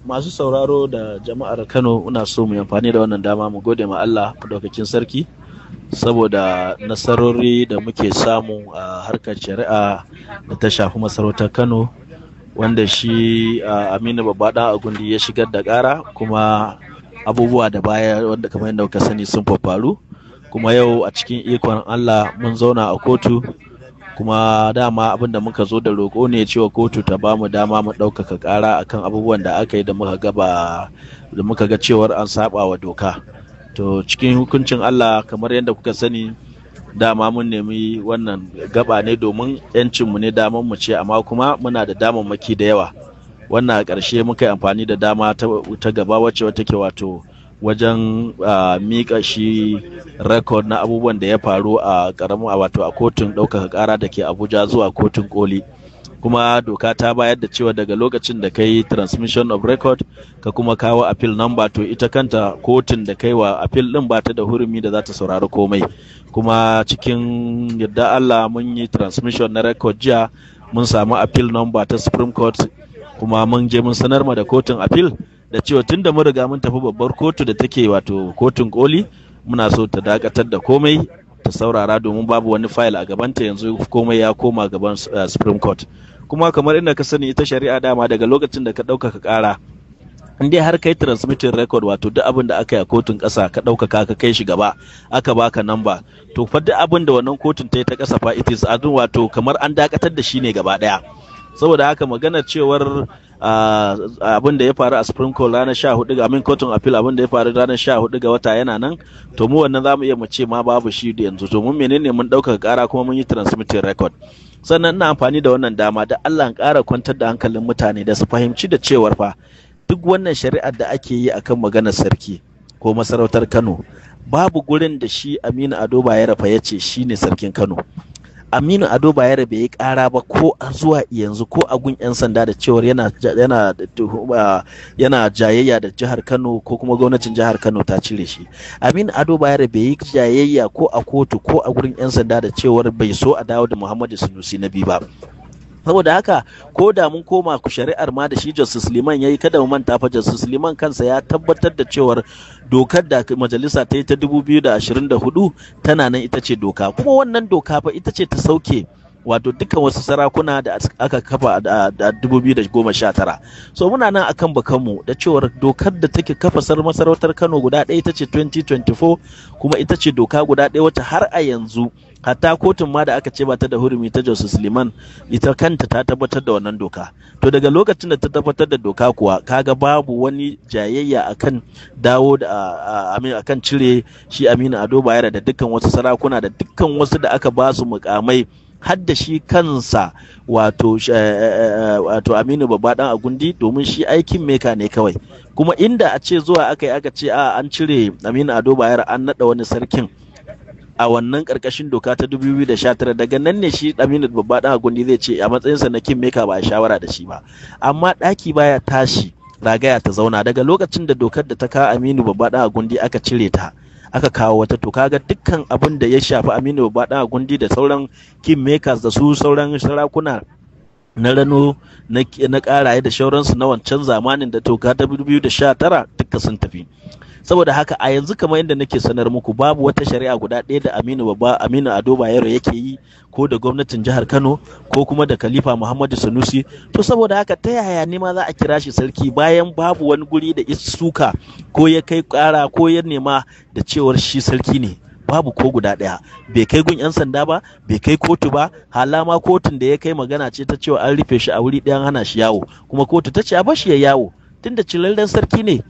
Masu sauraro da jama'ar Kano, muna so mu amfani da wannan dama mu gode ma Allah madaukakin sarki saboda nasarori da muke samu a harkar shari'a da ta shafi masarautar Kano, wanda shi Aminu Babbaɗan Agundi ya shigar da ƙara, kuma abubuwa da baya wanda kamar yadda kuka sani sun faru, kuma yau a cikin ikon Allah mun zauna a kotu, kuma dama abin da muka zo da roƙo ne cewa kotu ta bamu dama mu ɗaukaka ƙara akan abubuwan da aka yi da muka ga cewar an saba wa doka. To cikin hukuncin Allah, kamar yadda kuka sani, dama mun nemi wannan gaba ne domin yancinmu ne, daman mu ce, amma kuma muna da damammaki da yawa. Wannan a ƙarshe muka yi amfani da dama ta gaba wacce take wato wajen miƙa shi rekod na abubuwan da ya faru a wato a kotun ɗaukaka ƙara da ke Abuja zuwa kotun koli. Kuma doka ta bayar da cewa daga lokacin da ka yi transmission of record ka kuma kawo appeal number, to ita kanta kotun da kai wa appeal ɗin ba ta da hurumi da za ta saurari komai. Kuma cikin yadda Allah mun yi transmission na record jiya, mun samu appeal number ta Supreme Court, kuma mun je mun sanar ma da kotun appeal da cewa tun da mun riga mun tafi babbar kotu da take wato kotun koli, muna so ta dakatar da komai, ta saurara, domin babu wani file a gabanta, yanzu komai ya koma gaban Supreme Court. Kuma kamar inda ka sani, ita shari'a dama daga lokacin da ka ɗaukaka ƙara, in dai har kai transmitting record, wato duk abin da aka yi a kotun ƙasa ka ɗaukaka ka kai shi gaba, aka baka namba, to fa duk abin da wannan kotun ta yi ta ƙasa fa it is wato kamar an dakatar da shi ne gaba ɗaya. Saboda haka maganar cewar abin da ya faru a Supreme Court ranar 14 ga kotun appeal, abin da ya faru ranar 14 ga wata yana nan, to mu wannan zamu iya mu ce ma babu shi da yanzu, to mun menene, mun ɗaukaka ƙara kuma mun yi transmitting record. Sannan ina amfani da wannan dama da Allah in ƙara kwantar da hankalin mutane da su fahimci da cewar fa duk wannan shari'ar da ake yi akan maganar sarki ko masarautar Kano, babu gurin da shi Aminu Ado Bayero fa yace shine sarkin Kano. Aminu Ado Bayero bai yi ƙara ba ko zuwa yanzu ko a gun 'yan sanda da cewar yana jayayya da jihar Kano ko kuma gwamnatin jihar Kano ta cire shi. Aminu Ado Bayero bai yi jayayya ko a kotu ko a gurin 'yan sanda da cewar bai so a dawo da Muhammadu Sanusi na biyu ba. Saboda haka, ko da mun koma ku shari'ar ma da shi Justice Liman yayi, kada mu manta fa Justice Liman kansa ya tabbatar da cewar dokar da majalisa ta yi ta 2024 tana nan, ita ce doka, kuma wannan doka fa ita ce ta sauke wato dukkan wasu sarakuna da aka kafa da 2019. So muna nan akan bakanmu da cewar dokar da take kafa masarautar Kano guda ɗaya ita ce 2024, kuma ita ce doka guda ɗaya wacce har a yanzu hatta kotun ma da aka ce ba ta da hurumi ta Justice Liman, ita kanta ta tabbatar da wannan doka. To daga lokacin da ta tabbatar da doka kuwa, kaga babu wani jayayya akan dawo da akan cire shi Aminu Ado Bayero da dukkan wasu sarakuna da dukkan wasu da aka ba su mukamai, har da shi kansa wato Aminu Babbaɗan Agundi, domin shi aikin meka ne kawai. Kuma inda a ce zuwa aka ce an cire Aminu Ado Bayero an naɗa wani sarkin a wannan ƙarƙashin doka ta 2019, daga nan ne shi Aminu Babbaɗan Agundi zai ce a matsayinsa na king maker ba a shawara da shi ba. Amma ɗaki baya tashi ragaya ta zauna. Daga lokacin da dokar da ta kawo Aminu Babbaɗan Agundi aka cire ta, aka kawo wata, to kaga dukkan abin da ya shafi Aminu Babbaɗan Agundi da sauran king makers da su sauran sarakuna na rano na ƙaraye da shauransu na wancan zamanin da doka ta 2019 duka sun tafi. Saboda haka a yanzu, kamar yadda nake sanar muku, babu wata shari'a guda ɗaya da Aminu Ado Bayero yake yi, ko da gwamnatin jihar Kano ko kuma da Khalifa Muhammadu Sanusi. To saboda haka ta yaya ne ma za a kira shi sarki bayan babu wani guri da suka ko ya kai ƙara ko ya nema da cewar shi sarki ne? Babu ko guda ɗaya. Bai kai gun 'yan sanda ba, bai kai kotu ba, halama kotun da ya kai magana ce ta cewa an rufe shi a wuri ɗayan hana shi yawo, kuma kotu ta ce a bashi ya yawo tunda cirarren sarki ne.